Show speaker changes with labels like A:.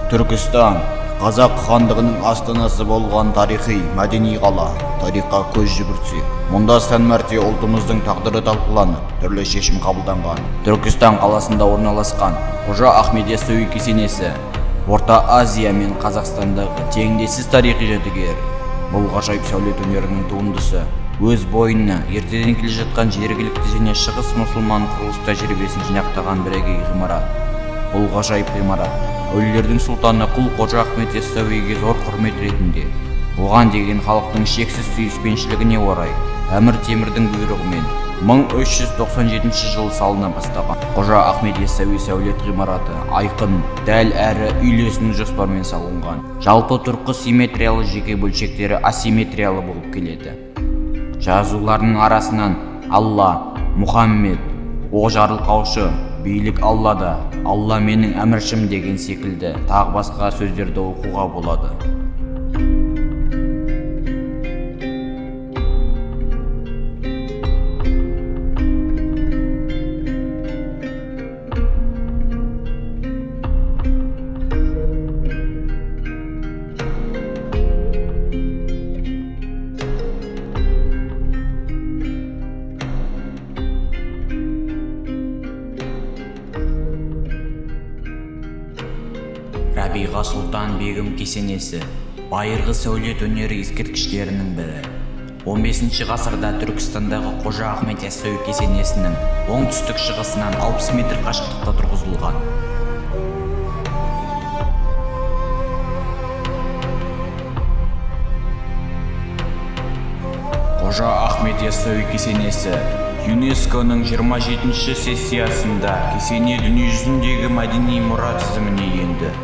A: Түркістан, қазақ хандығының астанасы болған тарихи, мәдени қала. Тарихқа көз жүгіртсек, мұнда сан мәрте ұлтымыздың тағдыры талқыланып, түрлі шешім қабылданған. Түркістан қаласында орналасқан Қожа Ахмет Яссауи кесенесі Орта Азия мен Қазақстандағы теңдессіз тарихи жәдігер. Бұл ғажайып сәулет өнерінің туындысы өз бойына ертеден келе жатқан жергілікті және шығыс мұсылман құрылыс тәжірибесін жинақтаған бірегей ғимарат. Бұл ғажайып ғимарат әулиелердің сұлтаны құл Қожа Ахмет Яссауиге зор құрмет ретінде, оған деген халықтың шексіз сүйіспеншілігіне орай Әмір Темірдің бұйрығымен 1397 жылы салына бастаған. Қожа Ахмет Яссауи сәулет ғимараты айқын, дәл әрі үйлесімді жоспармен салынған. Жалпы тұрқы симметриялы, жеке бөлшектері асимметриялы болып келеді. Жазуларының арасынан Алла, Мұхаммед, оқ жарылқаушы, билік Аллада, Алла менің әміршім деген секілді тағы басқа сөздерді оқуға болады. Рабиға Сұлтан бегім кесенесі байырғы сәулет өнері ескерткіштерінің бірі. 15 ғасырда Түркістандағы Қожа Ахмет Яссауи кесенесінің оңтүстік шығысынан 60 метр қашықтықта тұрғызылған. Қожа Ахмет Яссауи кесенесі ЮНЕСКО-ның 27-ші сессиясында кесене дүниежүзіндегі мәдени мұра тізіміне енді.